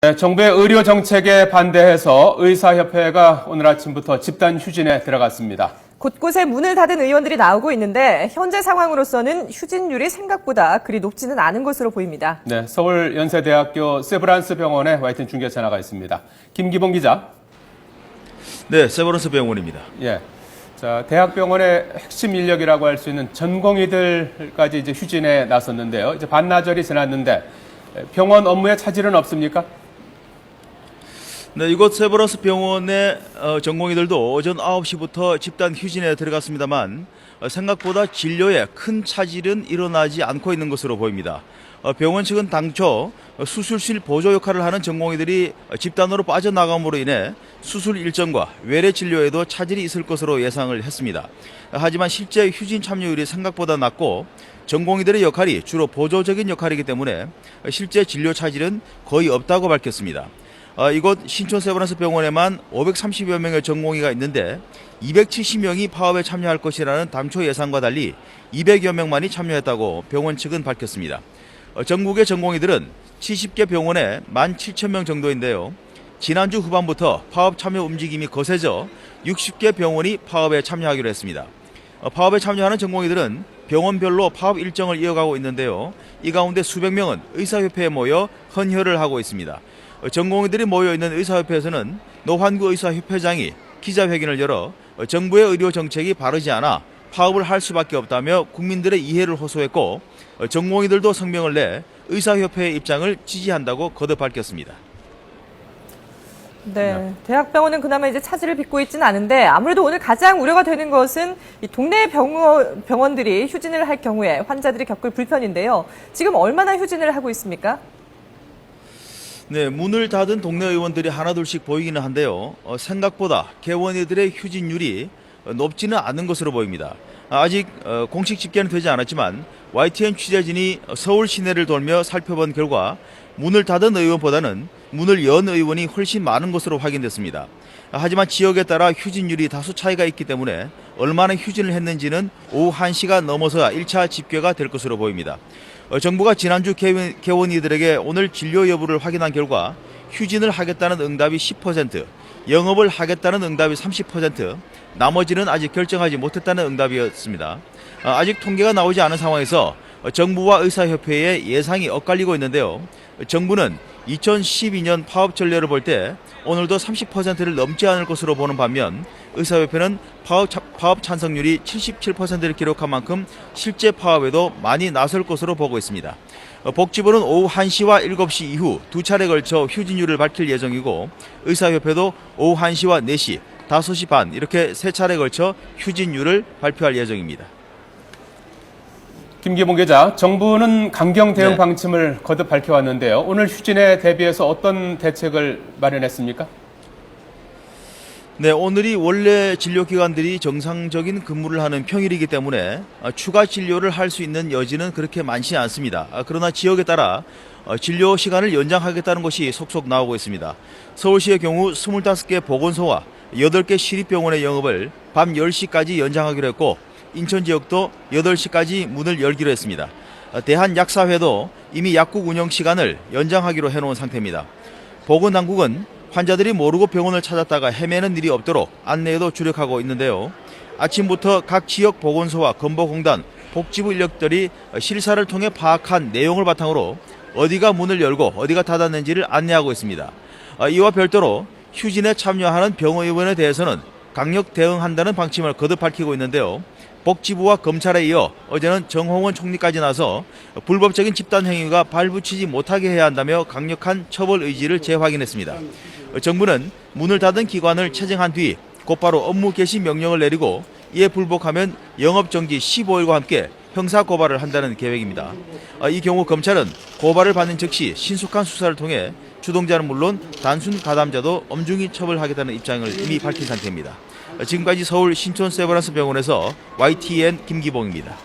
네, 정부의 의료 정책에 반대해서 의사협회가 오늘 아침부터 집단 휴진에 들어갔습니다. 곳곳에 문을 닫은 의원들이 나오고 있는데 현재 상황으로서는 휴진율이 생각보다 그리 높지는 않은 것으로 보입니다. 네, 서울연세대학교 세브란스 병원에 와이튼 중계차 나가 있습니다. 김기봉 기자. 네, 세브란스 병원입니다. 예. 자, 대학병원의 핵심 인력이라고 할 수 있는 전공의들까지 이제 휴진에 나섰는데요. 이제 반나절이 지났는데 병원 업무에 차질은 없습니까? 네, 이곳 세브란스 병원의 전공의들도 오전 9시부터 집단 휴진에 들어갔습니다만 생각보다 진료에 큰 차질은 일어나지 않고 있는 것으로 보입니다. 병원 측은 당초 수술실 보조 역할을 하는 전공의들이 집단으로 빠져나감으로 인해 수술 일정과 외래 진료에도 차질이 있을 것으로 예상을 했습니다. 하지만 실제 휴진 참여율이 생각보다 낮고 전공의들의 역할이 주로 보조적인 역할이기 때문에 실제 진료 차질은 거의 없다고 밝혔습니다. 이곳 신촌 세브란스 병원에만 530여 명의 전공의가 있는데 270명이 파업에 참여할 것이라는 당초 예상과 달리 200여 명만이 참여했다고 병원 측은 밝혔습니다. 전국의 전공의들은 70개 병원에 17,000명 정도인데요. 지난주 후반부터 파업 참여 움직임이 거세져 60개 병원이 파업에 참여하기로 했습니다. 파업에 참여하는 전공의들은 병원별로 파업 일정을 이어가고 있는데요. 이 가운데 수백 명은 의사협회에 모여 헌혈을 하고 있습니다. 전공의들이 모여있는 의사협회에서는 노환구 의사협회장이 기자회견을 열어 정부의 의료 정책이 바르지 않아 파업을 할 수밖에 없다며 국민들의 이해를 호소했고 전공의들도 성명을 내 의사협회의 입장을 지지한다고 거듭 밝혔습니다. 네, 대학병원은 그나마 이제 차질을 빚고 있지는 않은데 아무래도 오늘 가장 우려가 되는 것은 이 동네 병원들이 휴진을 할 경우에 환자들이 겪을 불편인데요. 지금 얼마나 휴진을 하고 있습니까? 네, 문을 닫은 동네 의원들이 하나둘씩 보이기는 한데요. 생각보다 개원이들의 휴진율이 높지는 않은 것으로 보입니다. 아직 공식 집계는 되지 않았지만 YTN 취재진이 서울 시내를 돌며 살펴본 결과 문을 닫은 의원보다는 문을 연 의원이 훨씬 많은 것으로 확인됐습니다. 하지만 지역에 따라 휴진율이 다소 차이가 있기 때문에 얼마나 휴진을 했는지는 오후 1시가 넘어서야 1차 집계가 될 것으로 보입니다. 정부가 지난주 개원이들에게 오늘 진료 여부를 확인한 결과 휴진을 하겠다는 응답이 10%, 영업을 하겠다는 응답이 30%, 나머지는 아직 결정하지 못했다는 응답이었습니다. 아직 통계가 나오지 않은 상황에서 정부와 의사협회의 예상이 엇갈리고 있는데요. 정부는 2012년 파업 전례를 볼 때 오늘도 30%를 넘지 않을 것으로 보는 반면 의사협회는 파업 찬성률이 77%를 기록한 만큼 실제 파업에도 많이 나설 것으로 보고 있습니다. 복지부는 오후 1시와 7시 이후 두 차례 걸쳐 휴진율을 밝힐 예정이고 의사협회도 오후 1시와 4시, 5시 반 이렇게 세 차례 걸쳐 휴진율을 발표할 예정입니다. 김기봉 기자, 정부는 강경 대응 방침을 거듭 밝혀왔는데요. 오늘 휴진에 대비해서 어떤 대책을 마련했습니까? 네, 오늘이 원래 진료기관들이 정상적인 근무를 하는 평일이기 때문에 추가 진료를 할 수 있는 여지는 그렇게 많지 않습니다. 그러나 지역에 따라 진료 시간을 연장하겠다는 것이 속속 나오고 있습니다. 서울시의 경우 25개 보건소와 8개 시립병원의 영업을 밤 10시까지 연장하기로 했고 인천 지역도 8시까지 문을 열기로 했습니다. 대한약사회도 이미 약국 운영 시간을 연장하기로 해놓은 상태입니다. 보건당국은 환자들이 모르고 병원을 찾았다가 헤매는 일이 없도록 안내에도 주력하고 있는데요. 아침부터 각 지역 보건소와 건보공단, 복지부 인력들이 실사를 통해 파악한 내용을 바탕으로 어디가 문을 열고 어디가 닫았는지를 안내하고 있습니다. 이와 별도로 휴진에 참여하는 병의원에 대해서는 강력 대응한다는 방침을 거듭 밝히고 있는데요. 복지부와 검찰에 이어 어제는 정홍원 총리까지 나서 불법적인 집단 행위가 발붙이지 못하게 해야 한다며 강력한 처벌 의지를 재확인했습니다. 정부는 문을 닫은 기관을 체증한 뒤 곧바로 업무 개시 명령을 내리고 이에 불복하면 영업정지 15일과 함께 형사고발을 한다는 계획입니다. 이 경우 검찰은 고발을 받는 즉시 신속한 수사를 통해 주동자는 물론 단순 가담자도 엄중히 처벌하겠다는 입장을 이미 밝힌 상태입니다. 지금까지 서울 신촌 세브란스 병원에서 YTN 김기봉입니다.